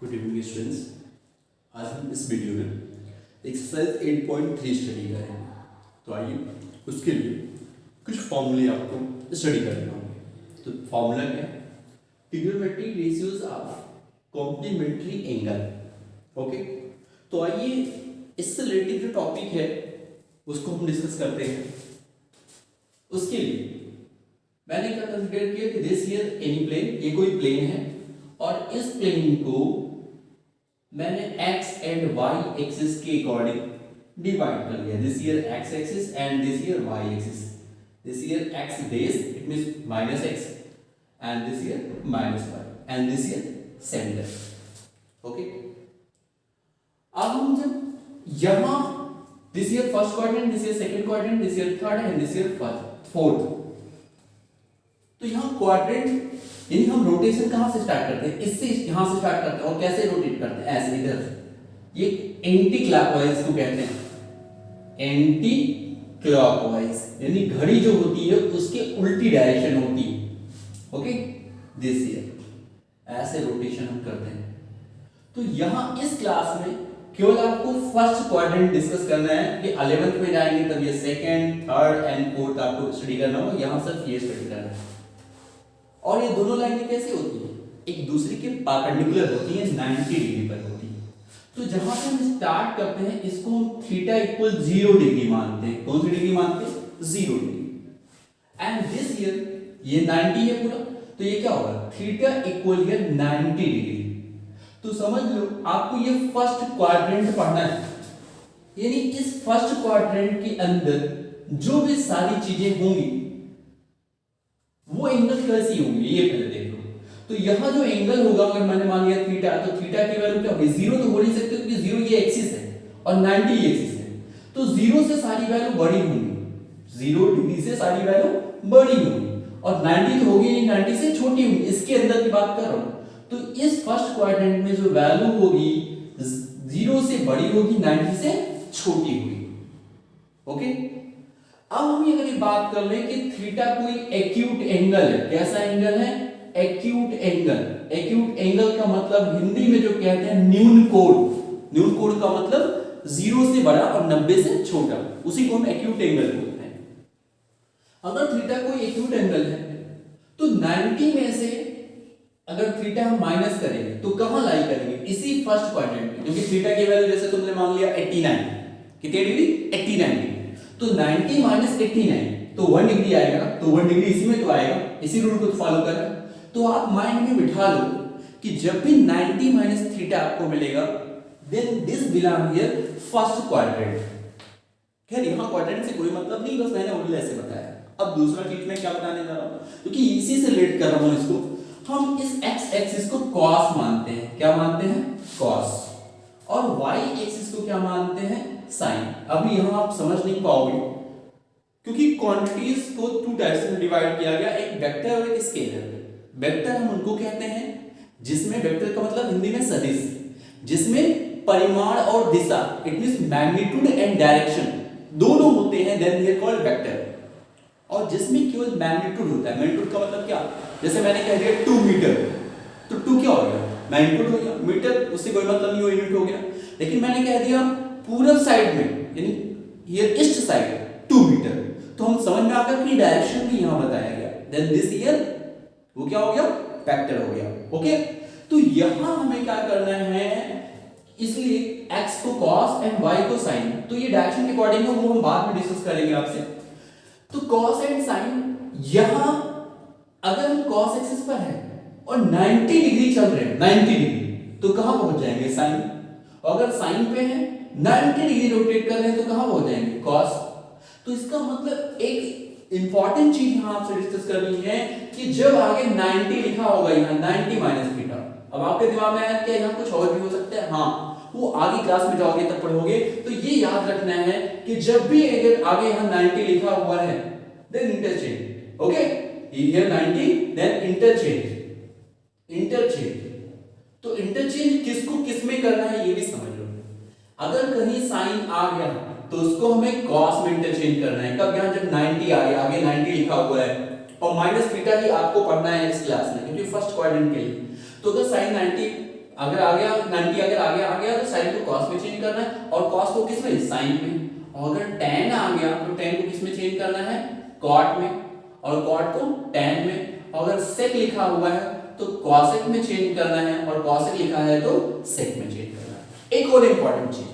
Good evening students. आज हम इस वीडियो में एक्सरसाइज 8.3 स्टडी करेंगे। तो आइए उसके लिए कुछ फॉर्मूले आपको स्टडी करने होंगे। तो फॉर्मूला क्या है? Trigonometric ratios of complementary angle. Okay, तो आइए इससे रिलेटेड जो टॉपिक है उसको हम डिस्कस करते हैं। उसके लिए मैंने क्या कंसीडर किया कि दिस हियर एनी प्लेन, ये कोई प्लेन है और इस प्लेन को मैंने x एंड y एक्सिस के अकॉर्डिंग डिवाइड कर लिया। This here x axis and this here y axis. This here x base it means -x and this here -y and this here centre. Okay, अब हम जब यहां this here first quadrant, this here second quadrant, this here third and this here fourth, तो यहां quadrant यानी हम rotation कहां से स्टार्ट करते हैं? इससे यहां से स्टार्ट करते हैं और कैसे रोटेट करते हैं? ऐसे इधर से। ये एंटी क्लॉकवाइज को कहते हैं, एंटी क्लॉकवाइज यानी घड़ी जो होती है उसके उल्टी डायरेक्शन होती है। ओके, दिस हियर ऐसे रोटेशन हम करते हैं। तो यहां इस क्लास में केवल आपको फर्स्ट क्वाड्रेंट डिस्कस करना है कि 11th में जाएंगे तब ये सेकंड, थर्ड एंड फोर्थ आपको स्टडी करना होगा। यहां सिर्फ ये स्टडी करना है। और ये दोनों लाइनें कैसे होती है? एक दूसरे के परपेंडिकुलर होती है, 90 डिग्री पर होती है। तो जहां से हम स्टार्ट करते हैं इसको हम थीटा इक्वल 0 डिग्री मानते हैं। कौन सी डिग्री मानते हैं? 0 डिग्री। एंड दिस हियर ये 90 है पूरा, तो ये क्या होगा? Theta equal here 90 degree. तो समझ लो आपको ये फर्स्ट क्वाड्रेंट पढ़ना है, यानी इस फर्स्ट क्वाड्रेंट के अंदर जो भी सारी चीजें होंगी वो एंगल कैसी होंगी ये पहले देख लो। तो यहां जो एंगल होगा, अगर मैंने मान लिया थीटा, तो थीटा की वैल्यू क्या होगी? 0 तो हो नहीं सकते क्योंकि 0 ये एक्सिस है और 90 ये एक्सिस है। तो 0 से सारी वैल्यू बड़ी होंगी, 0 डिग्री से सारी वैल्यू बड़ी होंगी और 90 तो होगी नहीं, 90 से छोटी होगी। इसके अंदर की बात कर रहा हूं। तो इस फर्स्ट क्वाड्रेंट में जो वैल्यू होगी 0 से बड़ी होगी, 90 से छोटी होगी। ओके, अब हम ये अगर बात कर लें कि थीटा कोई एक्यूट एंगल है। कैसा एंगल है? Acute angle. एक्यूट एंगल का मतलब हिंदी में जो कहते हैं न्यून कोण। न्यून कोण का मतलब 0 से बड़ा और 90 से छोटा, उसी को हम एक्यूट एंगल बोलते हैं। अगर थीटा कोई एक्यूट एंगल है तो 90 में से अगर थीटा हम माइनस करेंगे तो कहां लाई करेंगे? इसी फर्स्ट क्वाड्रेंट में, क्योंकि थीटा की वैल्यू जैसे तुमने मान लिया 89, कितनी डिग्री? 89 डिग्री। तो 90 माइनस 89 तो 1 डिग्री आएगा, तो 1 डिग्री इसी में तो आएगा, इसी रूल को फॉलो करना। तो आप माइंड में बिठा लो कि जब भी 90 माइनस थीटा आपको मिलेगा then this belong here first quadrant. खैर यहां क्वाड्रेंट से कोई मतलब नहीं, बस मैंने उल्लेख से बताया। अब दूसरा चीज मैं क्या बताने जा रहा हूं, क्योंकि इसी से रिलेट कर रहा हूं इसको। हम इस x एक्सिस को cos मानते हैं। क्या मानते हैं? cos। और y एक्सिस को क्या मानते हैं? sin। अभी यहां आप समझ नहीं पाओगे क्योंकि क्वांटिटीज को 2 टाइप्स में डिवाइड किया गया, एक वेक्टर और एक स्केलर। वेक्टर हम उनको कहते हैं जिसमें, वेक्टर का मतलब हिंदी में सदिश, जिसमें परिमाण और दिशा it means magnitude and direction दोनों होते हैं, then they are called vector. और जिसमें केवल मैग्नीट्यूड होता है। मैग्नीट्यूड का मतलब क्या? जैसे मैंने कह दिया 2 मीटर, तो 2 क्या हो गया? मैग्नीट्यूड हो गया। मीटर उससे कोई मतलब नहीं, वो यूनिट हो गया। लेकिन मैंने कह दिया पूरब साइड में यानी ये ईस्ट साइड 2 मीटर, तो हम समझ में आ गया कि डायरेक्शन भी यहां बताया गया। देन दिस हियर वो क्या हो गया? वेक्टर हो गया। ओके, तो यहां हमें क्या करना है, इसलिए x को cos एंड y को sin, तो ये डायरेक्शन के अकॉर्डिंग है, वो हम बाद में डिस्कस करेंगे आपसे। तो cos एंड sin, यहां अगर हम cos एक्सिस पर है और 90 डिग्री चल रहे हैं, 90 डिग्री, तो कहां पहुंच जाएंगे? sin। और अगर sin पे है 90 डिग्री रोटेट कर रहे हैं तो कहां पहुंच जाएंगे? cos। तो इसका मतलब एक इंपॉर्टेंट चीज यहां आपसे डिस्कस करनी है कि जब आगे 90 लिखा होगा, यहां 90 माइनस थीटा, अब आपके दिमाग में आया क्या यहां कुछ और भी हो सकता है? हां, वो आगे क्लास में जाओगे तब पढ़ोगे। तो ये याद रखना है कि जब भी अगर आगे यहां 90 लिखा हुआ है then interchange. Okay, here 90 then interchange. तो इंटरचेंज किसको किस में करना है ये भी समझ लो। अगर कहीं साइन आ गया तो उसको हमें cos में इंटरचेंज करना है। कब? यहां जब 90 आ गया, आगे 90 लिखा हुआ है और माइनस थीटा ही आपको पढ़ना है इस क्लास में, क्योंकि फर्स्ट क्वाड्रेंट के लिए। तो अगर sin 90 अगर आ गया 90 अगर आगे आ गया तो साइन को कॉस में चेंज करना है और कॉस को किस में, साइन में। और अगर tan आ गया तो tan को किस में चेंज करना है, cot में, और cot को tan में। और अगर sec लिखा हुआ है तो cosec में चेंज करना है और cosec लिखा है तो sec में चेंज करना है। एक और इंपॉर्टेंट चीज,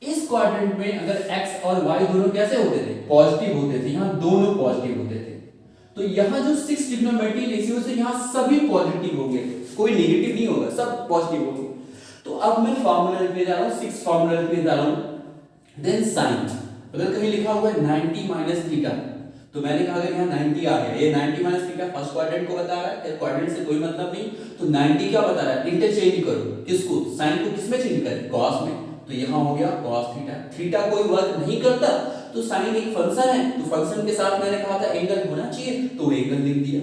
इस क्वाड्रेंट में अगर x और y दोनों कैसे होते थे, पॉजिटिव होते थे, यहाँ दोनों पॉजिटिव होते थे, तो यहाँ जो 6 ट्रिग्नोमेट्री रेशियोज है यहाँ सभी पॉजिटिव होंगे, कोई नेगेटिव नहीं होगा, सब पॉजिटिव होंगे। तो अब मैं फार्मूला लिखने जा रहा हूँ, 6 फार्मूला लिखने जा रहा हूँ। देन साइन, अगर कहीं लिखा हुआ है 90 माइनस थीटा, तो मैंने कहा अगर यहाँ 90 आ गया, ये 90 माइनस थीटा फर्स्ट क्वाड्रेंट को बता रहा है, क्वाड्रेंट से कोई मतलब नहीं, तो 90 क्या बता रहा है, इंटरचेंज करो, किसको, साइन को किसमें चेंज करें, कॉस में, तो यहाँ हो गया कॉस थीटा। थीटा कोई वर्क नहीं करता, तो साइन एक फंक्शन है, तो फंक्शन के साथ मैंने कहा था एंगल होना चाहिए, तो एंगल लिख दिया।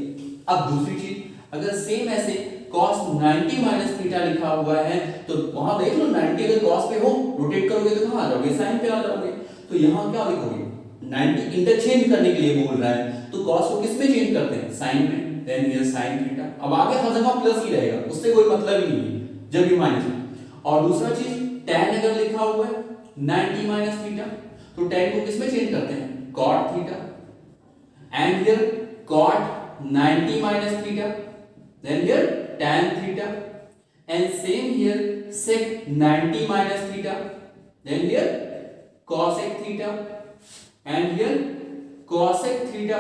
अब दूसरी चीज, अगर सेम ऐसे cos 90 माइनस थीटा लिखा हुआ है, तो वहां देख लो 90 अगर cos पे हो, रोटेट करोगे तो कहां आ जाओगे, साइन पे आ जाओगे। तो यहाँ क्या लिखोगे, 90 इंटरचेंज करने के लिए बोल रहा है, तो cos को किस में चेंज करते हैं, साइन में, देन हियर sin थीटा। अब आगे हर जगह प्लस ही रहेगा, उससे कोई मतलब ही नहीं है जब भी माइनस में। और दूसरा चीज, tan अगर लिखा हुआ है 90 माइनस थीटा, तो tan को किस में चेंज करते हैं, cot theta, and here cot 90 minus theta, then here tan theta, and same here sec 90 minus theta, then here cosec theta, and here cosec theta,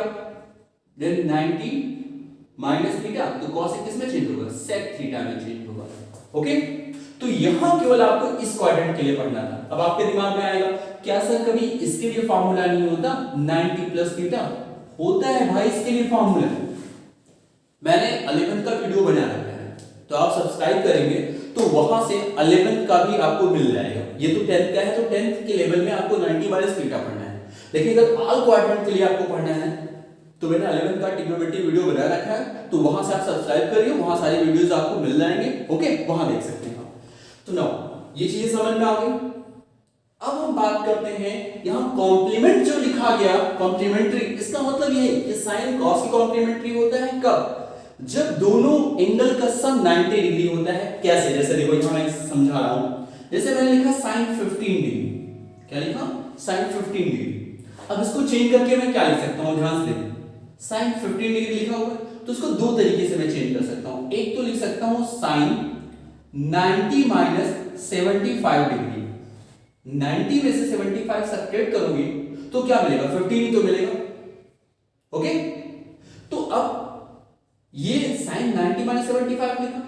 then 90 minus theta, तो cosec किस में change होगा, sec theta में change होगा। Okay, तो यहां केवल आपको इस क्वाड्रेंट के लिए पढ़ना था। अब आपके दिमाग में आएगा, क्या सर कभी इसके लिए फॉर्मूला नहीं होता, 90 प्लस थीटा होता है भाई, इसके लिए फॉर्मूला है। मैंने 11th का वीडियो बना रखा है, तो आप सब्सक्राइब करेंगे तो वहां से 11th का भी आपको मिल जाएगा। ये तो 10th का है, तो 10th के लेवल में आपको 90 माइनस थीटा पढ़ना है, लेकिन अगर ऑल क्वाड्रेंट के लिए आपको पढ़ना है तो मैंने 11th का ट्रिग्नोमेट्री वीडियो बना रखा है, तो वहां से आप सब्सक्राइब करिए, वहां सारे वीडियोस आपको मिल जाएंगे। ओके, वहां देख सकते हैं। तो नाउ ये चीजें समझ में आ गई। अब हम बात करते हैं यहाँ कॉम्प्लीमेंट जो लिखा गया, कॉम्प्लीमेंट्री, इसका मतलब ये है कि साइन कॉस की कॉम्प्लीमेंट्री होता है कब, जब दोनों एंगल का सम 90 डिग्री होता है। कैसे, जैसे देखो यहाँ मैं समझा रहा हूं, जैसे मैंने लिखा sin 15 डिग्री, क्या लिखा, sin 15 डिग्री। अब इसको चेंज करके मैं क्या लिख सकता हूं, ध्यान से देखो, sin 15 डिग्री लिखा हुआ है, तो इसको दो तरीके से मैं चेंज कर सकता हूं। एक तो लिख सकता हूं sin 90 माइनस 75 डिग्री, 90 में से 75 सब्ट्रैक्ट करोगे तो क्या मिलेगा, 15 ही तो मिलेगा। ओके, तो अब ये sin 90 माइनस 75 लिखा।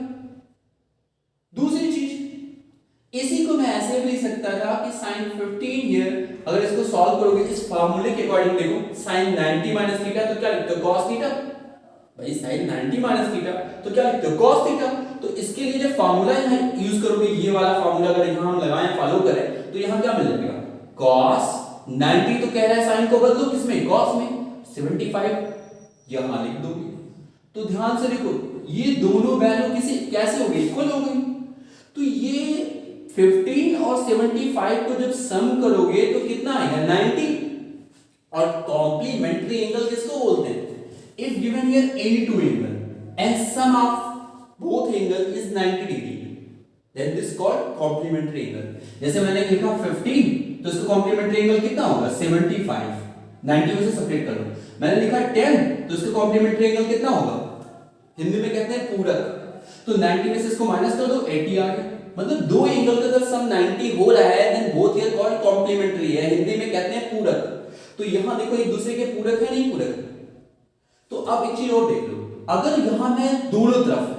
दूसरी चीज, इसी को मैं ऐसे भी लिख सकता था कि sin 15 हियर, अगर इसको सॉल्व करोगे इस फार्मूले के अकॉर्डिंग, देखो sin 90 माइनस थीटा तो क्या लिखते हो, cos थीटा, भाई sin 90 माइनस थीटा तो क्या लिखते हो, cos थीटा। तो इसके लिए जो फार्मूला यहाँ यूज करोगे, ये वाला फार्मूला अगर यहाँ हम लगाएं, फॉलो करें, तो यहाँ क्या मिल जाएगा, cos 90 तो कह रहा है साइन को बदलो किसमें, cos में, 75 यहां लिख दोगे। तो ध्यान से देखो, ये दोनों वैल्यू किसी कैसे हो गई, इक्वल हो गई। तो ये 15 और 75 को जब सम करोगे तो कितना आएगा, 90। और कॉम्प्लीमेंट्री एंगल किसको बोलते हैं, if given here any two angle and sum of both angle is 90 degree, then this called complementary angle. जैसे मैंने लिखा 15, तो इसका कॉम्प्लीमेंट्री एंगल कितना होगा, 75, 90 में से सब्ट्रैक्ट करो। मैंने लिखा 10, तो इसका कॉम्प्लीमेंट्री एंगल कितना होगा, हिंदी में कहते हैं पूरक, तो 90 में से इसको माइनस कर दो, 80 आ गया। मतलब दो एंगल का अगर सम 90 हो रहा है, then both here called complementary है, हिंदी में कहते हैं पूरक। तो यहां देखो एक दूसरे के पूरक है, नहीं पूरक। तो अब एक चीज और देख लो, अगर यहां मैं दोनों तरफ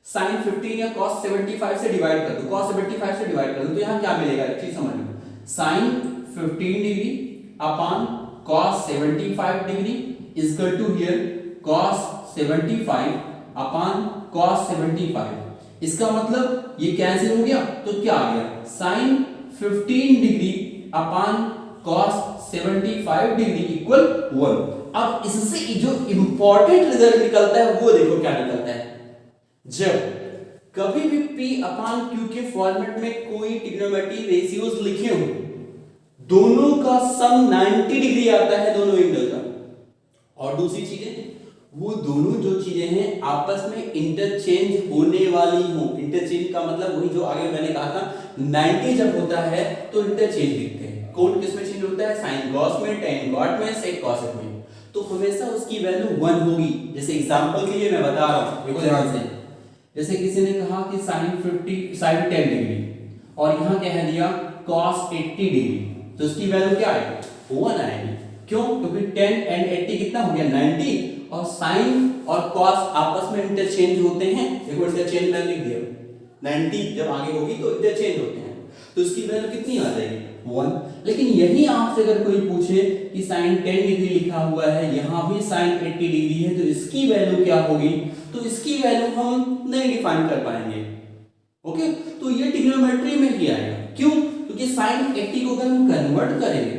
sin 15 या cos 75 से डिवाइड कर दूं, cos 75 से डिवाइड कर दूं, तो यहां क्या मिलेगा, एक चीज समझ लो, sin 15 degree upon cos 75 degree is equal to here cos 75 upon cos 75। इसका मतलब ये कैंसिल हो गया, तो क्या आ गया, sin 15 degree upon cos 75 degree equal 1। अब इससे जो इंपॉर्टेंट रिजल्ट निकलता है वो देखो क्या निकलता है, जब कभी भी P अपॉन Q के फॉर्मेट में कोई ट्रिग्नोमेट्री रेशियोज लिखे हो, दोनों का सम 90 डिग्री आता है, दोनों एंगल का। और दूसरी चीज है, वो दोनों जो चीजें हैं आपस में इंटरचेंज होने वाली हो। इंटरचेंज का मतलब वही जो आगे मैंने कहा था, 90 जब होता है तो इंटरचेंज दिखते हैं। कौन किस में चेंज होता है? साइन कॉस में, टेन कॉट में, सेक कॉसेक में। तो हमेशा उसकी वैल्यू 1 होगी। जैसे एग्जांपल के लिए मैं बता रहा हूं, देखो ध्यान से। जैसे किसी ने कहा कि साइन 10 डिग्री और यहां क्या है दिया cos 80 डिग्री, तो उसकी वैल्यू क्या आएगी? 1 आएगी। क्यों? क्योंकि 10 एंड 80 कितना हो गया? 90, और साइन और कॉस आपस में इंटरचेंज होते हैं। देखो इंटरचेंज मैंने लिख दिया, 90 जब आगे होगी तो इंटरचेंज होते हैं, तो इसकी वैल्यू कितनी आ जाएगी? 1। लेकिन यही आपसे अगर कोई पूछे कि साइन 10 डिग्री लिखा हुआ है, यहां भी साइन 80 डिग्री है, तो इसकी वैल्यू क्या होगी? तो इसकी वैल्यू हम नहीं डिफाइन कर पाएंगे। ओके, तो ये ट्रिग्नोमेट्री में ही आएगा। क्यों? क्योंकि साइन 80 को अगर हम कन्वर्ट करेंगे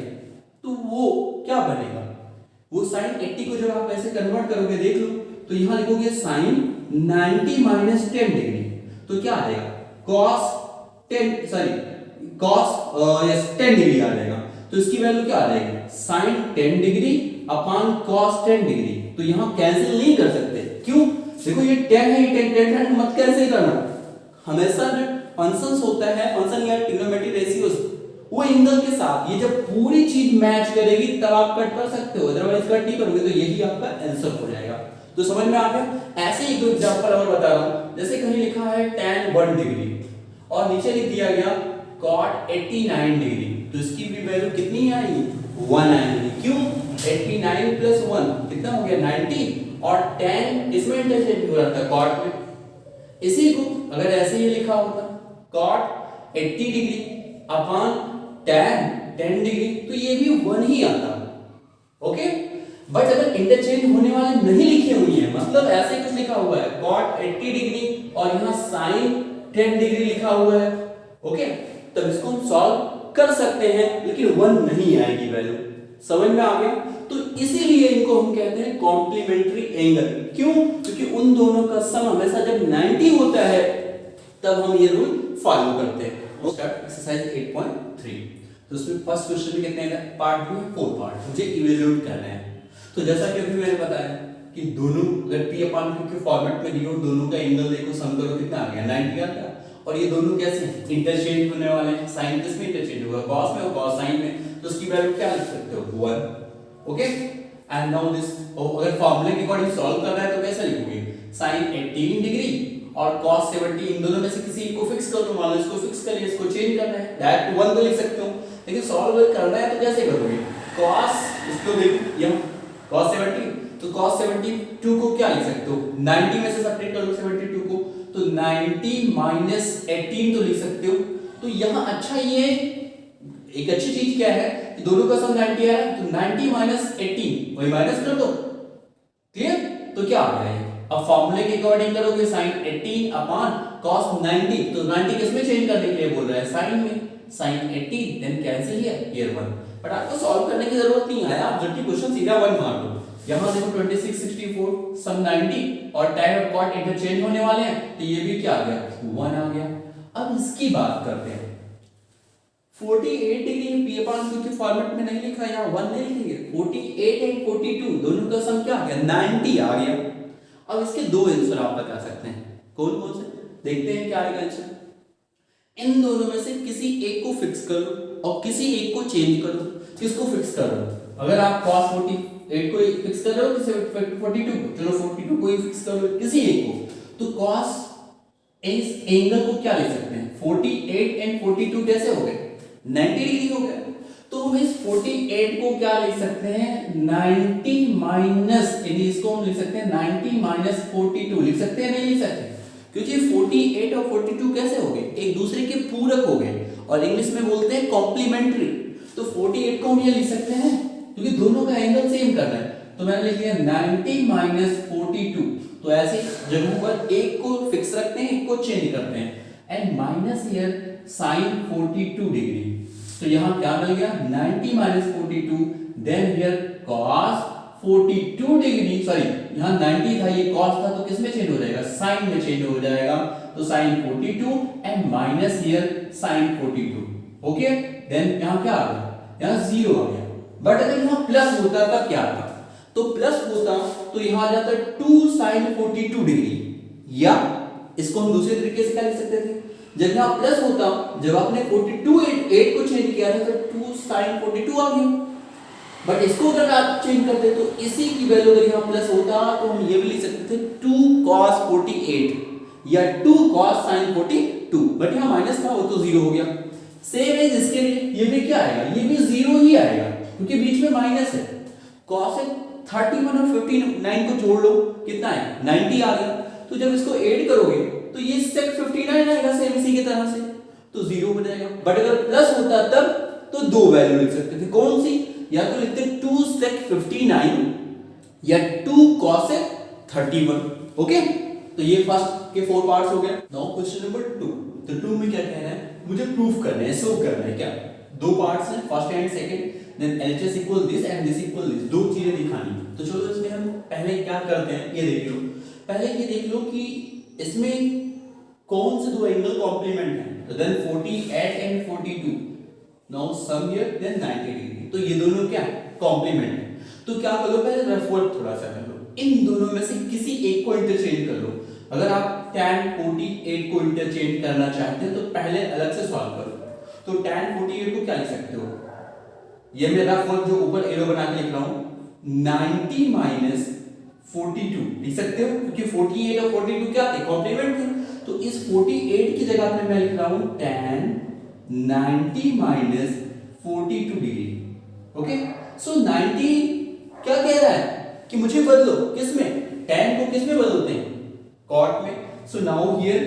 तो वो क्या बनेगा? वो साइन 80 को जब आप ऐसे कन्वर्ट करोगे, देख लो, तो यहां लिखोगे साइन 90 माइनस 10 डिग्री, तो क्या आ जाएगा? कॉस 10 डिग्री आ जाएगा। तो इसकी वैल्यू क्या आ जाएगी? Sine 10 degree upon cos 10 degree. तो यहां कैंसिल नहीं कर सकते। क्यों? देखो ये 10 है, ये 10 मत कैंसिल करना। हमेशा जो फंक्शंस होता है, फंक्शन या ट्रिग्नोमेट्रिक रेशियोज, वो एंगल के साथ ये जब पूरी चीज मैच करेगी तब आप कट कर सकते हो, अदरवाइज कट नहीं करोगे तो यही आपका आंसर हो जाएगा। तो समझ में आ गया? ऐसे ही दो एग्जांपल और बता रहा हूं। जैसे कहीं लिखा है tan 1 डिग्री और नीचे लिख दिया गया cot 89 डिग्री, तो इसकी भी वैल्यू कितनी आएगी? 1 आएगी। क्यों? 89 प्लस 1 कितना हो गया? 90, और tan इसमें इंटरचेंज हो रहा था cot में। इसी को अगर ऐसे ही लिखा होता cot 80 degree upon tan 10 degree, तो ये भी 1 ही आता। ओके, बट अगर इंटरचेंज होने वाले नहीं लिखे हुए हैं, मतलब ऐसे कुछ लिखा हुआ है cot 80 डिग्री और यहां sin 10 डिग्री लिखा हुआ है, ओके, तब इसको हम सॉल्व कर सकते हैं, लेकिन 1 नहीं आएगी वैल्यू। समझ में आ गया? तो इसीलिए इनको हम कहते हैं कॉम्प्लीमेंट्री एंगल। क्यों? क्योंकि उन दोनों का सम हमेशा जब 90 होता है तब हम ये रूल फॉलो करते हैं। एक्सरसाइज 8.3। तो उसमें फर्स्ट क्वेश्चन में कितने हैं? पार्ट में 4 पार्ट मुझे इवैल्यूएट करना है। तो जैसा कि अभी मैंने बताया कि दोनों अगर P/Q के फॉर्मेट में दियो, दोनों का एंगल देखो, सम करो कितना आ गया? 90 आ गया। और ये दोनों कैसे इंटरचेंज होने वाले हैं? साइन किस में इंटरचेंज होगा? कॉस में और कॉस साइन में, तो उसकी वैल्यू क्या लिख सकते हो? 1। ओके, एंड नाउ दिस, अगर फार्मूले के अकॉर्डिंग सॉल्व करना है तो कैसे लिखोगे? साइन 18 डिग्री और cos 70, इन दोनों में से किसी एक को फिक्स कर दो। मान लो इसको फिक्स करिए, इसको चेंज करना है, डायरेक्ट 1 तो लिख सकते हो, लेकिन सॉल्व करना है तो कैसे करोगे? cos, इसको देखो यहां cos 70, तो cos 72 को क्या लिख सकते हो? 90 में से सब्ट्रैक्ट कर लो 72 को, तो 90 माइनस 18 तो लिख सकते हो। तो यहां अच्छा, ये एक अच्छी चीज क्या है कि दोनों का सम 90 आ रहा है, तो 90 माइनस 18 वही माइनस कर दो। क्लियर? तो क्या आ गया? अब फॉर्मूले के अकॉर्डिंग करोगे साइन 18 अपॉन cos 90, तो 90 किस में चेंज करने के लिए बोल रहा है? साइन में। Sine 80 then cancel here 1। But आपको सॉल्व करने की जरूरत नहीं है, आप जल्दी क्वेश्चन सीधा 1 मार दो। यहां देखो 26 64 सम 90 और tan और cot इंटरचेंज होने वाले हैं, तो ये भी क्या आ गया? 1 आ गया। अब इसकी बात करते हैं। 48 डिग्री P/Q के फॉर्मेट में नहीं लिखा, यहां 1 नहीं लिखेंगे। 48 एंड 42 दोनों का सम क्या आ गया? 90 आ गया। अब इसके दो आंसर आप बता सकते हैं, कौन कौन से? देखते हैं क्या आएगा आंसर। इन दोनों में से किसी एक को फिक्स कर लो और किसी एक को चेंज कर दो। किसको फिक्स कर लो? अगर आप cos 48 को फिक्स कर रहे हो, किसी 42 को, चलो 42 को ही फिक्स कर लो, किसी एक को, तो cos इस एंगल को क्या ले सकते हैं? 48 एंड 42 कैसे हो गए? 90 डिग्री हो गया। तो हम इस 48 को क्या लिख सकते हैं? 90 माइनस, यदि इसको हम लिख सकते हैं 90 माइनस 42 लिख सकते हैं, नहीं लिख सकते? क्योंकि 48 और 42 कैसे हो गए? एक दूसरे के पूरक हो गए, और इंग्लिश में बोलते हैं कॉम्प्लीमेंट्री। तो 48 को हम ये लिख सकते हैं क्योंकि दोनों का एंगल सेम करना है, तो मैंने लिख दिया 90 माइनस 42। तो ऐसे जगहों पर एक को फिक्स रखते हैं, एक को चेंज करते हैं, and minus here sin 42 degree. तो यहां क्या मिल गया? 90 minus 42, then here cos 42 degree, sorry यहां 90 था, ये cos था, तो किस में चेंज हो जाएगा? sin में चेंज हो जाएगा। तो sin 42 and minus here sin 42। Okay, then यहां क्या आ गया? यहां 0 आ गया। बट अगर यहां प्लस होता तब क्या आता? तो प्लस होता तो यहाँ आ जाता है 2 sin 42 डिग्री, या इसको हम दूसरे तरीके से क्या लिख सकते थे, जब यहाँ प्लस होता, जब आपने 42 8 को चेंज किया था तो 2 sin 42 आ गया, बट इसको अगर आप चेंज करते तो इसी की वैल्यू अगर यहाँ प्लस होता तो हम ये भी लिख सकते थे 2 cos 48 या 2 cos sin 42, बट यहाँ माइनस था वो तो जीरो हो गया। सेम एज इसके लिए ये भी क्या आएगा, ये भी जीरो ही आएगा क्योंकि बीच में माइनस है। cos 31 और 59 को जोड़ लो, कितना है 90 आ गया, तो जब इसको ऐड करोगे तो ये sec 59 आएगा सेम इसी की तरह से, तो जीरो हो जाएगा। बट अगर प्लस होता तब तो दो वैल्यू लिख सकते थे, कौन सी, या तो लिखते 2 sec 59 या 2 cos 31। ओके, तो ये फर्स्ट के 4 पार्ट्स हो गए। नाउ क्वेश्चन नंबर 2, तो 2 में क्या कहना है, मुझे प्रूफ करना है, शो करना है, क्या दो पार्ट्स हैं, first and second, then LHS equal this and this equal this, दो चीजें दिखानी। तो चलो इसमें हम पहले क्या करते हैं, ये देख लो, पहले ये देख लो कि इसमें कौन से दो एंगल कॉम्प्लीमेंट हैं, तो then 48 and 42, now sum here then 90 degree, तो ये दोनों क्या कॉम्प्लीमेंट है। तो क्या करो, पहले रफ वर्क थोड़ा सा कर लो, इन दोनों में से किसी एक को इंटरचेंज कर लो। अगर आप tan 48 को इंटरचेंज करना चाहते हैं तो पहले अलग से सॉल्व करो। तो tan 48 को क्या लिख सकते हो, ये मेरा वर्क जो ऊपर एरो बना के लिख रहा हूं 90 माइनस 42 लिख सकते हो, क्योंकि 48 और 42 क्या थे, कॉम्प्लीमेंट थे। तो इस 48 की जगह पे मैं लिख रहा हूं tan 90 माइनस 42 डिग्री। ओके, सो 90 क्या कह रहा है कि मुझे बदलो किसमें, tan को किसमें बदलते हैं, cot में। So now here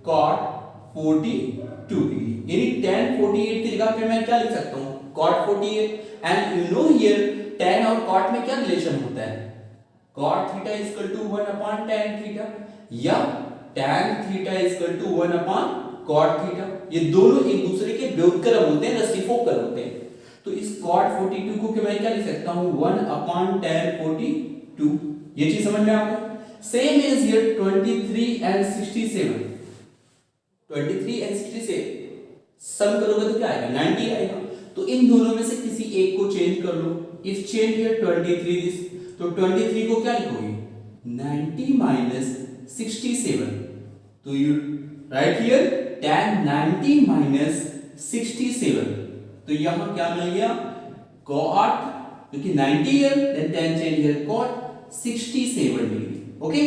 cot 42 degree, यानी tan 48 की जगह पे मैं क्या लिख सकता हूं, cot 48, and you know here tan और cot में क्या रिलेशन होता है, cot theta is equal to 1 upon tan theta, या tan theta is equal to 1 upon cot theta, ये दोनों एक दूसरे के व्युत्क्रम होते हैं, रेसिप्रोकल होते हैं। तो इस cot 42 को मैं क्या लिख सकता हूं, 1 अपॉन tan 42, ये चीज समझ में आ गई। Same is here 23 and 67, 23 and 67 सम करोगे तो क्या आएगा, 90 आएगा। तो इन दोनों में से किसी एक को चेंज कर लो, इफ चेंज हियर 23 दिस, तो 23 को क्या लिखोगे, 90 माइनस 67, तो you right here tan 90 minus 67, तो यहां क्या मिल गया, cot, क्योंकि 90 है then tan change here cot 67 degree. Okay,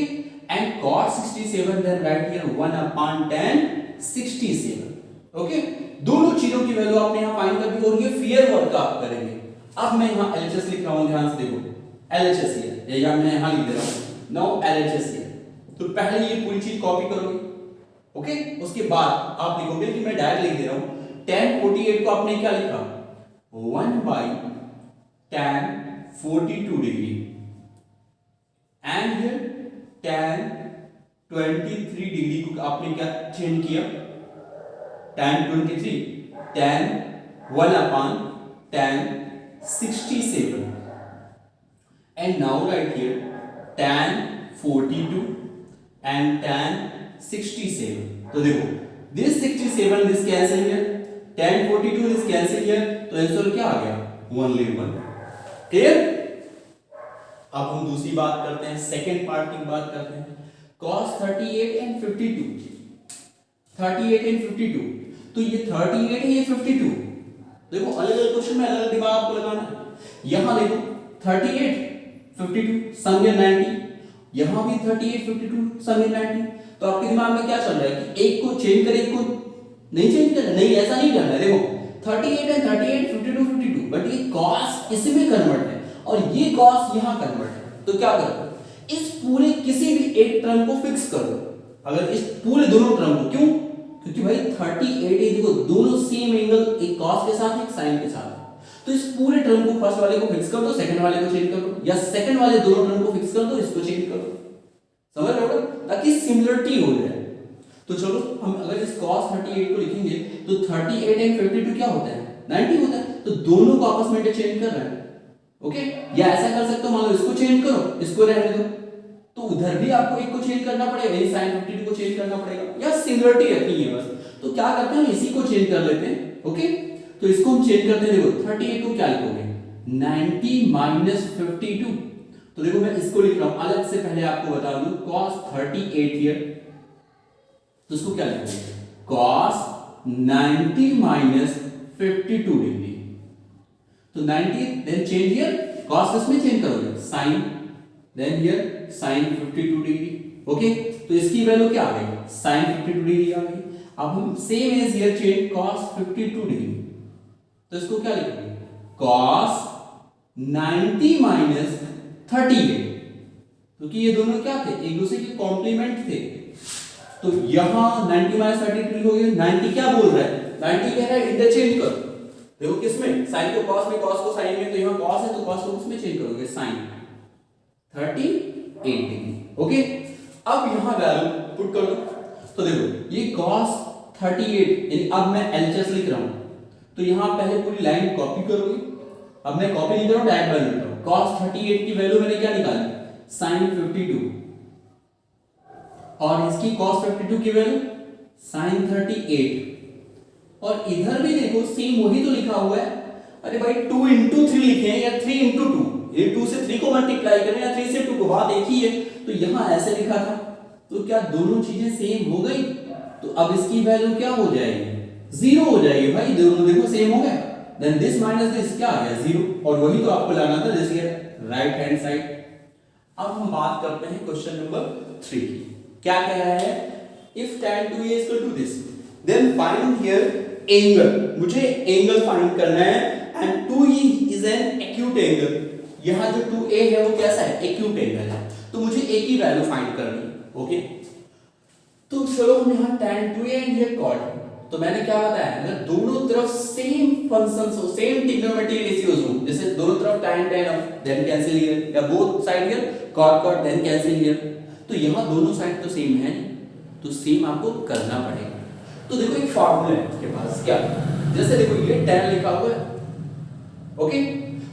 and cot 67 then write here 1 upon tan 67। Okay, दोनों चीजों की वैल्यू आपने यहां फाइंड कर दी, और ये फियर वर्क आप करेंगे। अब मैं यहां LHS लिख रहा हूं, ध्यान से देखो, LHS हियर, या मैं यहां लिख दे रहा हूं नाउ LHS हियर। तो पहले ये पूरी चीज कॉपी करोगे, ओके, उसके बाद आप लिखोगे कि मैं डायरेक्ट लिख दे रहा हूं tan 48 को आपने क्या लिखा, 1 by tan 42 degree, and here tan 23 degree को आपने क्या चेंज किया, tan 23 tan 1 upon tan 67, and now right here tan 42 and tan 67। तो देखो this 67 this cancel here, tan 42 this cancel here, तो आंसर क्या आ गया, 111। क्लियर। अब हम दूसरी बात करते हैं, सेकंड पार्ट की बात करते हैं, cos 38 and 52, 38 and 52, तो ये 38 है, ये 52, देखो अलग अलग क्वेश्चन में अलग अलग दिमाग आपको लगाना है। यहां देखो 38 52 सम हियर 90, यहां भी 38 52 सम हियर 90, तो आपके दिमाग में क्या चल रहा है कि एक को चेंज करें, एक को नहीं चेंज करें, नहीं ऐसा नहीं करना है। देखो 38 एंड 38 52 52, बट ये cos इसमें कन्वर्ट है और ये cos यहां कन्वर्ट है, तो क्या करो, इस पूरे किसी भी एक टर्म को फिक्स कर दो। अगर इस पूरे दोनों टर्म को, क्यों, क्योंकि भाई 38 है, देखो दोनों सेम एंगल, एक cos के साथ एक sin के साथ, तो इस पूरे टर्म को फर्स्ट वाले को फिक्स कर दो, सेकंड वाले को चेंज कर दो, या सेकंड वाले दोनों टर्म को फिक्स कर दो, इसको चेंज कर दो, समझ रहे हो, ताकि सिमिलरिटी हो जाए। तो चलो हम अगर इस cos 38 को लिखेंगे तो 38 एंड 52 क्या होता है, 90 होता है, तो दोनों को आपस में चेंज कर रहा है। ओके, या ऐसा कर सकते हो, मान लो इसको चेंज करो, इसको रहने दो, तो उधर भी आपको एक को चेंज करना पड़ेगा, ये sin 52 को चेंज करना पड़ेगा, या सिमिलरिटी रखनी है बस। तो क्या करते हैं, इसी को चेंज कर लेते हैं। ओके, तो इसको हम चेंज करते हैं, देखो 38 को क्या लिखोगे, 90 माइनस 52, तो देखो मैं इसको लिख रहा हूं अलग से, पहले आपको बता दूं cos 38 हियर, तो इसको क्या लिखोगे cos 90 माइनस 52 डिग्री। तो 90 देन चेंज हियर, cos किसमें चेंज करोगे sin, then here sin 52 degree. Okay, तो इसकी वैल्यू क्या आ गई sin 52 डिग्री आ गई। अब हम same as here change cos 52 degree, तो इसको क्या लिखोगे cos 90 माइनस 38, क्योंकि ये दोनों क्या थे एक दूसरे के कॉम्प्लीमेंट थे। तो यहां 90 माइनस 38 लिखोगे, 90 क्या बोल रहा है 90 कह रहा है इंटरचेंज करो, देखो किसमें sin को cos में, cos को sin में, तो यहां cos है तो cos को उसमें चेंज करोगे sin 38 डिग्री। ओके, अब यहां वैल्यू पुट कर दो, तो देखो ये cos 38 यानी अब मैं LHS लिख रहा हूं, तो यहां पहले पूरी लाइन कॉपी करोगे, अब मैं कॉपी नहीं कर रहा हूं डायरेक्ट वैल्यू लिख रहा हूं। cos 38 की वैल्यू मैंने क्या निकाली sin 52, और इसकी cos 52 की वैल्यू sin 38, और इधर भी देखो सेम वही तो लिखा हुआ है। अरे भाई 2 into 3 लिखे या 3 into 2, ये 2 से 3 को मल्टीप्लाई करें या 3 से 2 को, बात एक ही है। तो यहां ऐसे लिखा था, तो क्या दोनों चीजें सेम हो गई, तो अब इसकी वैल्यू क्या हो जाएगी 0 हो जाएगी भाई, दोनों देखो सेम हो गए। देन दिस माइनस दिस क्या आ गया 0, और वही तो आपको लाना था दिस राइट हैंड साइड। अब हम बात करते हैं क्वेश्चन नंबर 3 की। क्या कह रहा है if tan 2a is equal to this then find here angle, मुझे एंगल फाइंड करना है and 2e is an acute angle, यहां जो 2a है वो कैसा है एक्यूट एंगल है, तो मुझे a की वैल्यू फाइंड करनी है। ओके, तो चलो हम यहां tan 2a एंड ये cot, तो मैंने क्या बताया अगर दोनों तरफ सेम फंक्शंस हो, सेम ट्रिग्नोमेट्री रेशियोज हो, जैसे दोनों तरफ tan tan हो देन कैंसिल हियर, या both side here cot cot then cancel here, तो यहां दोनों साइड तो सेम है, तो सेम आपको करना पड़ेगा। तो देखो एक फार्मूला है आपके पास, क्या जैसे देखो ये tan लिखा हुआ है, ओके,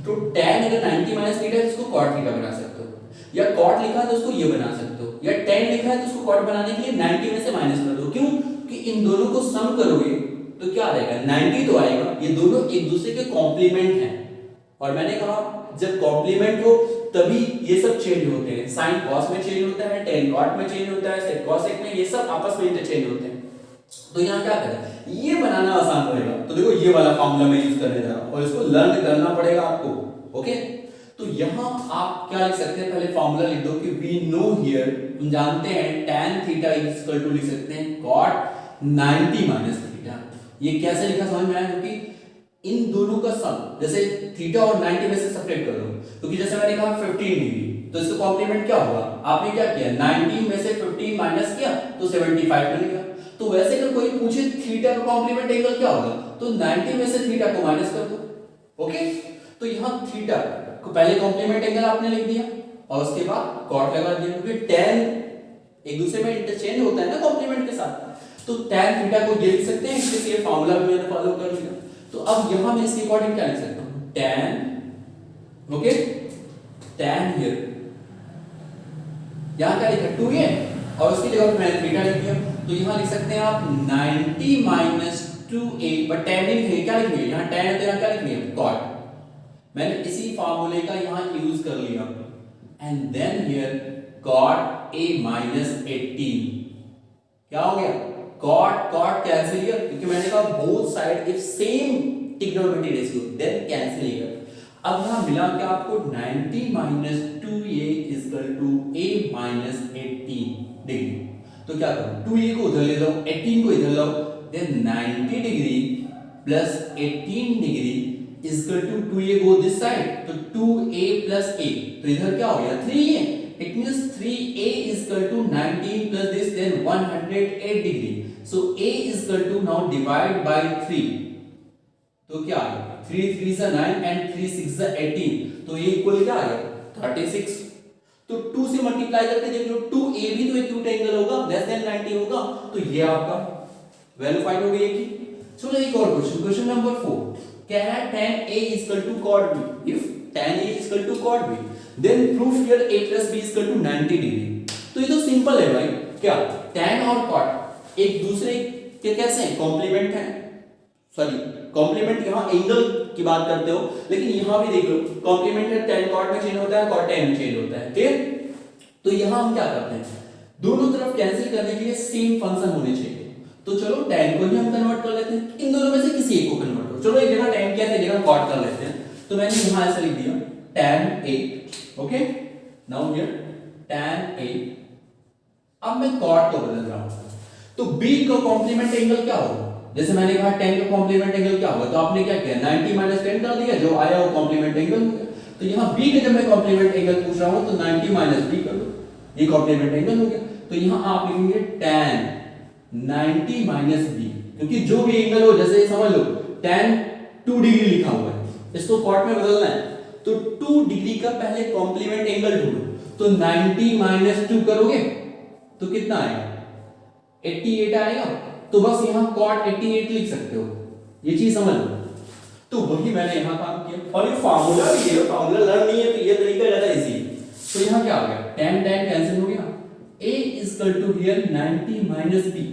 तो tan अगर 90 माइनस थीटा है इसको cot थीटा बना सकते हो, या cot लिखा है तो उसको ये बना सकते हो, या tan लिखा है तो उसको cot बनाने के लिए 90 में से माइनस कर दो। क्यों कि इन दोनों को सम करोगे तो क्या आएगा 90 तो आएगा, ये दोनों एक दूसरे के कॉम्प्लीमेंट हैं, और मैंने कहा जब कॉम्प्लीमेंट हो तभी ये सब चेंज होते हैं, sin cos में चेंज होता है, tan cot में चेंज होता है, sec cos sec में, ये सब आपस में इंटरचेंज होते हैं। तो यहाँ क्या करें ये बनाना आसान रहेगा, तो देखो ये वाला फार्मूला मैं यूज करने जा रहा हूं और इसको लर्न करना पड़ेगा आपको। ओके, तो यहाँ आप क्या लिख सकते हैं पहले फार्मूला लिख दो कि वी नो हियर, हम जानते हैं tan theta is equal to लिख सकते हैं cot 90 माइनस थीटा। ये कैसे लिखा समझ में आया, क्योंकि इन दोनों का सम, जैसे थीटा और 90 में से सेपरेट कर दो, क्योंकि जैसे मैंने कहा 15 डिग्री, तो इसका कॉम्प्लीमेंट क्या होगा, आपने क्या किया 90 में से 15 माइनस किया तो 75 मिल गया। तो वैसे अगर कोई पूछे थीटा का कॉम्प्लीमेंट एंगल क्या होगा, तो 90 में से थीटा को माइनस कर दो। ओके, तो यहाँ थीटा को पहले कॉम्प्लीमेंट एंगल आपने लिख दिया और उसके बाद cot लगा दिया, क्योंकि tan एक दूसरे में इंटरचेंज होता है ना कॉम्प्लीमेंट के साथ, तो tan थीटा को ये लिख सकते हैं, इसलिए ये फार्मूला भी मैंने फॉलो कर लिया। तो अब यहां मैं इसके अकॉर्डिंग क्या लिख सकता हूं tan, ओके, tan हियर यहां क्या लिखा 2a और उसकी जगह पे मैंने थीटा लिख दिया, तो यहां लिख सकते हैं आप 90 माइनस 2a, बट tan नहीं लिखेंगे, क्या लिखेंगे यहां tan है तो यहां क्या लिखेंगे cot। मैंने इसी फार्मूले का यहां यूज कर लिया and then here cot a minus 18, क्या हो गया cot कैंसिल हियर, क्योंकि मैंने कहा both side if same trigonometry ratio then cancel here. अब यहां मिला क्या आपको 90 minus 2a is equal to a minus 18 degree, तो क्या करूं 2a को उधर ले जाओ 18 को इधर लाओ, then 90 degree plus 18 degree is equal to 2a go this side, तो 2a प्लस a, तो इधर क्या हो गया 3a, it means 3a is equal to 19 plus this, then 108 degree, so a is equal to now divide by 3, तो क्या आ गया 3 3 is 9 and 3 6 is 18, तो ये इक्वल क्या आ गया 36। तो 2 से मल्टीप्लाई करके देख लो 2a भी तो एक्यूट एंगल होगा लेस देन 90 होगा, तो ये आपका वैल्यू फाइंड हो गई की। चलो एक और क्वेश्चन, क्वेश्चन नंबर 4 क्या है tan a is equal to cot b, if tan a is equal to cot b then proof here a plus b is equal to 90 degree. तो ये तो सिंपल है भाई, क्या tan और cot एक दूसरे के कैसे हैं कॉम्प्लीमेंट हैं, सॉरी कॉम्प्लीमेंट यहाँ एंगल की बात करते हो, लेकिन यहाँ भी देख लो कॉम्प्लीमेंट है tan cot में चेंज होता है, cot tan में चेंज होता है, ठीक। तो यहाँ हम क्या करते हैं, दोनों तरफ कैंसिल करने के लिए सेम फंक्शन होने चाहिए। तो चलो tan को भी हम कन्वर्ट कर लेते हैं, इन दोनों में से किसी एक को कन्वर्ट करो। चलो एक जगह tan किया था, एक जगह cot कर लेते हैं। तो मैंने यहाँ ऐसा लिख दिया tan a, okay. Now here tan a, अब मैं cot को बदल रहा हूँ। तो b का कॉम्प्लीमेंट एंगल क्या होगा, जैसे मैंने कहा tan का कॉम्प्लीमेंट एंगल क्या होगा, तो आपने क्या किया 90 माइनस 10 कर दिया, जो आया वो कॉम्प्लीमेंट एंगल हो गया। तो यहाँ b का जब मैं कॉम्प्लीमेंट एंगल पूछ रहा हूँ तो 90 माइनस b कर दो, ये कॉम्प्लीमेंट एंगल हो गया। तो यहाँ आप लिखेंगे tan 90 माइनस b, क्योंकि जो भी एंगल हो, जैसे समझ लो tan 2 डिग्री लिखा हुआ है, इसको cot में बदलना है, तो 2 डिग्री का पहले कॉम्प्लीमेंट एंगल ढूंढो। तो 90 माइनस 2 करोगे तो कितना आएगा, 88 आएगा। तो बस यहाँ cot 88 लिख सकते हो, ये चीज समझ लो। तो वही मैंने यहाँ काम किया, और ये फार्मूला भी है, फार्मूला लर्न नहीं है तो ये तरीका ज्यादा इजी है। तो यहाँ क्या आ गया, tan tan कैंसिल हो गया, a is equal to here 90 minus b,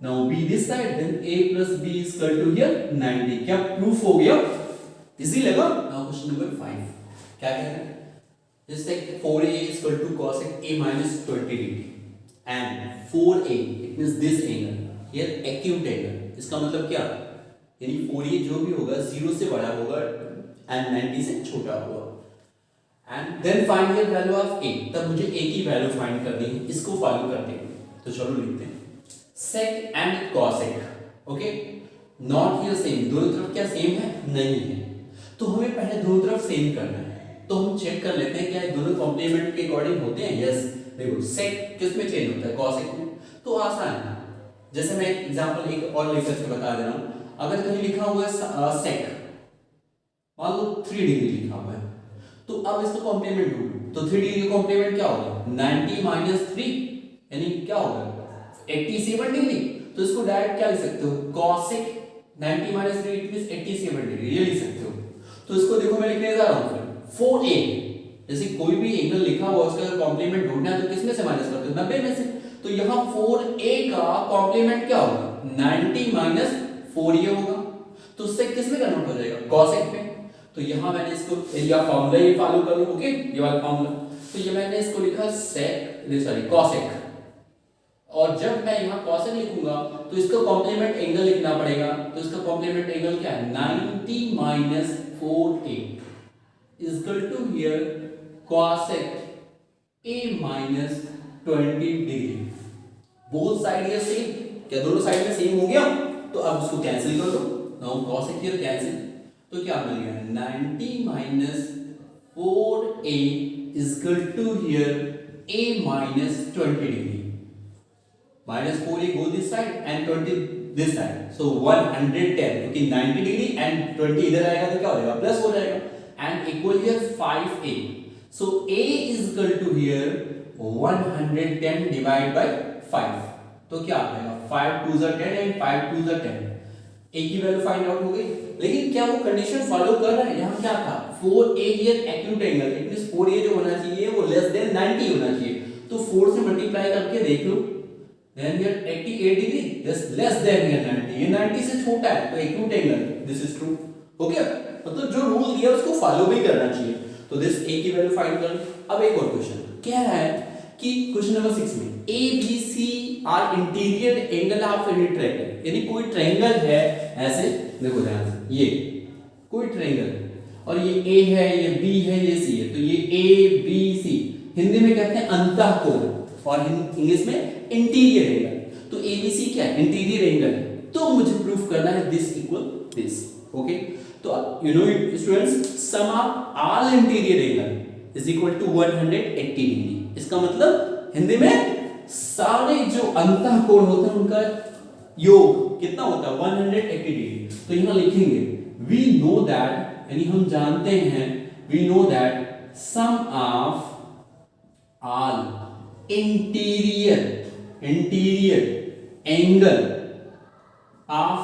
now b this side, then a plus b is equal to here 90। क्या प्रूफ हो गया, इजी लगा। नाउ क्वेश्चन नंबर 5 क्या कह रहे हैं, जैसे 4a is equal to cosec a minus 20 degree and 4a it means this angle here acute angle, इसका मतलब क्या, यानी 4a जो भी होगा 0 से बड़ा होगा and 90 से छोटा होगा। And then find the value of a, तब मुझे a की वैल्यू फाइंड करनी है, इसको फॉलो करते हैं। तो चलो लिखते हैं sec and cosec, okay. Not here same, दोनों तरफ क्या सेम है, नहीं है। तो हमें पहले दोनों तरफ सेम करना है, तो हम चेक कर लेते हैं क्या दोनों कॉम्प्लीमेंट के अकॉर्डिंग होते हैं। यस, देखो sec किस में चेंज होता है, cosec में। तो आसान है, जैसे मैं एक एग्जांपल एक और लेकर के बता दे रहा हूं। अगर कहीं लिखा हुआ है sec, मान लो 3 डिग्री लिखा हुआ है, तो अब इसका कॉम्प्लीमेंट ढूंढो। तो 3 डिग्री का कॉम्प्लीमेंट क्या होगा, 90 माइनस 3 यानी क्या होगा 87 डिग्री। तो इसको डायरेक्ट क्या लिख सकते हो, cosec 90 minus 3 it means 87 degree, ये लिख सकते हो। तो इसको देखो मैं लिखने जा रहा हूं फिर 4a, जैसे कोई भी एंगल लिखा हुआ उसका कॉम्प्लीमेंट ढूंढना है तो किस में से माइनस करते हो, 90 में से। तो यहाँ 4a का कॉम्प्लीमेंट क्या होगा, 90 माइनस 4a होगा। तो उससे किस में कन्वर्ट हो जाएगा, cosec में। तो यहाँ मैंने इसको या फार्मूला ये फॉलो कर लो, ओके, ये वाला फार्मूला। तो ये मैंने इसको लिखा cosec, और जब मैं यहाँ cosec लिखूंगा तो इसका कॉम्प्लीमेंट एंगल लिखना पड़ेगा। तो इसका कॉम्प्लीमेंट एंगल क्या है, 90 minus 4a is equal to here cosec a minus 20 degree. Both side ये सेम, क्या दोनों साइड में सेम हो गया। तो अब इसको कैंसिल कर दो, नाउ cosec here कैंसिल, तो क्या मिल गया 90 minus 4a is equal to here a minus 20 degree. minus 4a go this side and 20 this side, so 110, क्योंकि 90 डिग्री एंड 20 इधर आएगा तो क्या हो जाएगा, प्लस हो जाएगा। and equal here 5a, so a is equal to here 110 divided by 5, तो क्या आ जाएगा 5 2 10 and 5 2 10, a की वैल्यू फाइंड आउट हो गई। लेकिन क्या वो कंडीशन फॉलो कर रहा है, यहाँ क्या था 4a here acute angle, it means 4a जो होना चाहिए वो लेस देन 90 होना चाहिए। तो 4 से मल्टीप्लाई करके देख लो, then here 88 degree, this less than here 90, ये 90 से छोटा है तो acute angle, this is true, okay. मतलब जो रूल दिया उसको फॉलो भी करना चाहिए। तो दिस a की वैल्यू फाइंड कर। अब एक और क्वेश्चन कह रहा है कि क्वेश्चन नंबर 6 में a b c are interior angle of any triangle, यानी कोई ट्रायंगल है ऐसे, देखो ध्यान से, ये कोई ट्रायंगल और ये a है, ये b है, ये c है, तो ये a b c हिंदी में कहते हैं अंतःकोण और इंग्लिश में इंटीरियर एंगल। तो a b c क्या है, इंटीरियर एंगल है। तो मुझे प्रूफ करना है दिस इक्वल दिस, ओके। तो you know students, sum of all interior angle is equal to 180 degree. इसका मतलब हिंदी में सारे जो अंतःकोण होते हैं उनका योग कितना होता है, 180 डिग्री। तो यहां लिखेंगे वी नो दैट, यानी हम जानते हैं, we know that sum of all interior angle of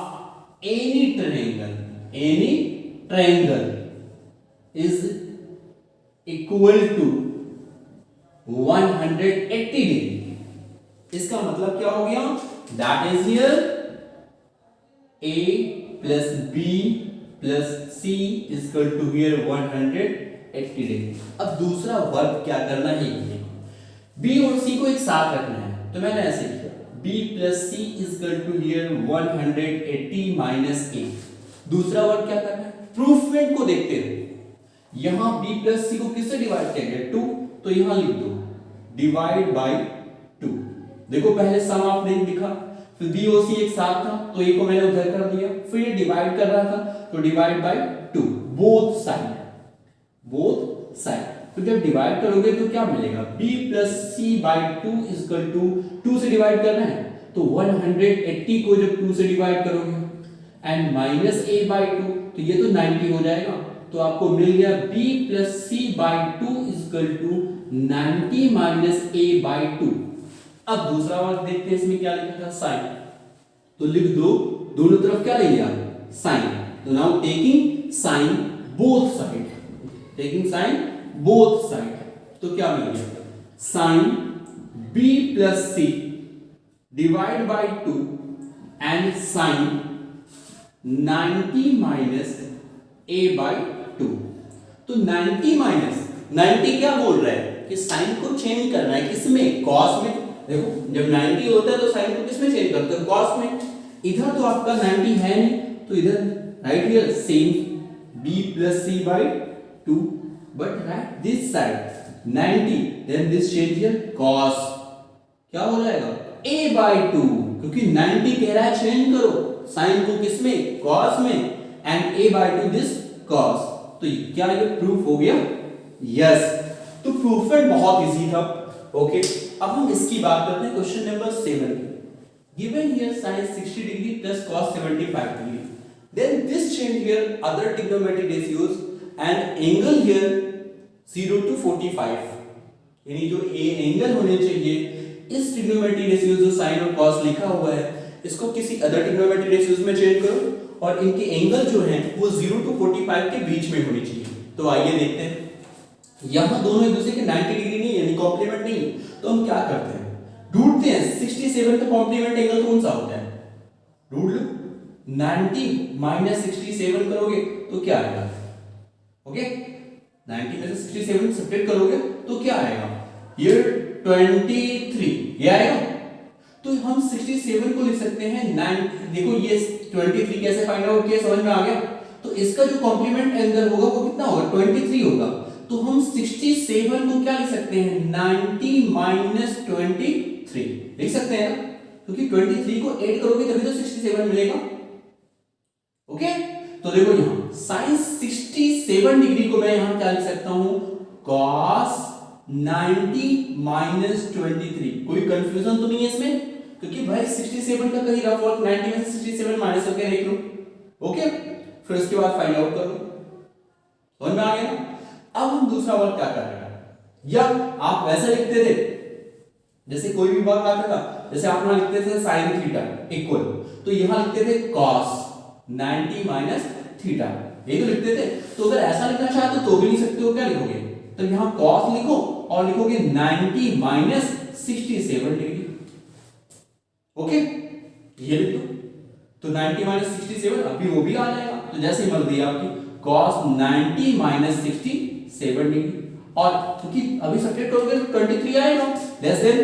any triangle is equal to 180 degree. इसका मतलब क्या हो गया, that is here a plus B plus C equal to here 180 degree. अब दूसरा वर्क क्या करना है, बी और सी को एक साथ रखना है, तो मैंने ऐसे किया b plus C equal to here 180 minus A. दूसरा वर्क क्या करना है, प्रूफमेंट को देखते हैं। यहां b प्लस सी को किससे डिवाइड किया गया 2, तो यहां लिख दो डिवाइड बाय 2। देखो पहले सम ऑफ देख दिखा, फिर b और c एक साथ था तो a को मैंने उधर कर दिया, फिर ये डिवाइड कर रहा था तो डिवाइड बाय 2 बोथ साइड। तो जब डिवाइड करोगे तो क्या मिलेगा, b plus C by 2 equal to 2 से डिवाइड करना है तो 180 को जब 2 से डिवाइड करोगे एंड माइनस a बाई 2 तो ये तो 90 हो जाएगा। तो आपको मिल गया b plus C by 2 equal to 90 minus a by 2। अब दूसरा वर्क देखते हैं, इसमें क्या लिखा था साइन, तो लिख दो दोनों तरफ क्या ले लिया साइन। तो now taking sine both side, तो क्या मिल गया sine b plus C divide by 2 and sine 90 minus a by 2। तो 90 माइनस 90 क्या बोल रहा है कि साइन को चेंज करना है, किसमें कॉस में। देखो जब 90 होता है तो साइन को किसमें चेंज करते हो कॉस में। इधर तो आपका 90 है नहीं तो इधर right here same b plus C by 2, but right this side 90 then this change here cos क्या हो जाएगा a by 2, क्योंकि 90 कह रहा है चेंज करो साइन को किसमें cos में and a by 2 this cos। तो क्या ये प्रूफ हो गया, यस। तो प्रूफमेंट बहुत इजी था। ओके अब हम इसकी बात करते हैं question number 7। Given here sin 60 degree plus cos 75 degree, then this change here other trigonometric ratios and angle here 0 to 45, यानी जो ए एंगल होने चाहिए इस ट्रिग्नोमेट्रिक रेशियोज जो साइन और कॉस लिखा हुआ है इसको किसी अदर ट्रिग्नोमेट्रिक रेशियोज में चेंज करो और इनके एंगल जो हैं वो 0 to 45 के बीच में होनी चाहिए। तो आइए देखते हैं, यहां दोनों एक दूसरे के 90 डिग्री नहीं यानी कॉम्प्लीमेंट नहीं, तो हम क्या करते हैं ढूंढते हैं 67 का कॉम्प्लीमेंट एंगल कौन सा होता है, ढूंढ लो। 90 माइनस 67 करोगे तो क्या आएगा, ओके 90 में से 67 सब्ट्रैक्ट करोगे तो क्या आएगा, ये 23 ये आएगा। तो हम 67 को लिख सकते हैं 9। देखो ये 23 कैसे फाइंड आउट किया, समझ में आ गया। तो इसका जो कॉम्प्लीमेंट एंगल होगा वो कितना होगा 23 होगा। तो हम 67 को क्या लिख सकते हैं 90 माइनस 23 लिख सकते हैं ना, क्योंकि 23 को ऐड करोगे तभी तो 67 मिलेगा। ओके तो देखो यहां sin 67 डिग्री को मैं यहां क्या लिख सकता हूं cos 90 माइनस 23। कोई कंफ्यूजन तो नहीं है इसमें, क्योंकि भाई 67 का कहीं रफ वर्क 90 में से 67 माइनस करके देख लो। ओके फिर उसके बाद फाइंड आउट कर लो, समझ में आ गया ना। अब हम दूसरा वर्क क्या कर रहे हैं, या आप वैसे लिखते थे जैसे कोई भी वर्क आता था, जैसे आप यहां लिखते थे sin थीटा इक्वल, तो यहां लिखते थे cos 90 माइनस थीटा, यही तो लिखते थे। तो अगर ऐसा लिखना चाहते तो भी लिख सकते हो, क्या लिखोगे तो यहां cos लिखो और लिखोगे 90 माइनस 67 डिग्री। ओके ये लिख दो तो 90 माइनस 67 अभी वो भी आ जाएगा। तो जैसे ही मर्जी आपकी cos 90 माइनस 67 डिग्री, और क्योंकि अभी सब्ट्रैक्ट करोगे तो 23 आएगा लेस देन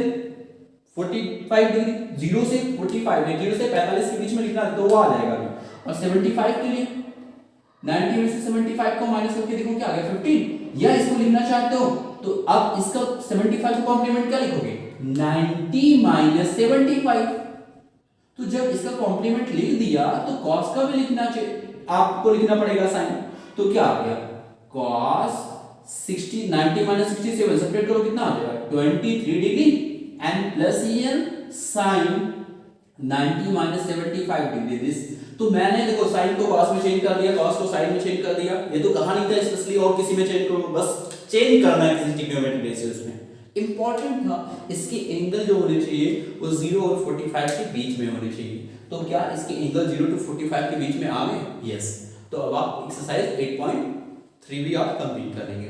45 डिग्री। 0 से 45 है, 0 से 45 के बीच में लिखना है तो वो आ जाएगा अभी। और 75 के लिए 90 में से 75 को माइनस करके देखो क्या आ गया 15। या इसको लिखना चाहते हो तो अब इसका 75 को कॉम्प्लीमेंट क्या लिखोगे 90 माइनस 75। तो जब इसका कॉम्प्लीमेंट लिख दिया तो cos का भी लिखना चाहिए, आपको लिखना पड़ेगा साइन। तो क्या आ गया cos 90 माइनस 67 सब्ट्रैक्ट करो कितना आ जाएगा 23 degree and plus en sin 90 minus 75 degree this. तो मैंने देखो साइन को cos में चेंज कर दिया, cos को साइन में चेंज कर दिया। ये तो कहा नहीं था स्पेशली और किसी में चेंज करो, बस चेंज करना है किसी ट्रिग्नोमेट्रिक रेशियोज में। इंपॉर्टेंट था इसके एंगल जो होने चाहिए वो 0 और 45 के बीच में होने चाहिए। तो क्या इसके एंगल 0 to 45 के बीच में आ गए, यस। तो अब आप एक्सरसाइज 8.3 भी आप कंप्लीट करेंगे।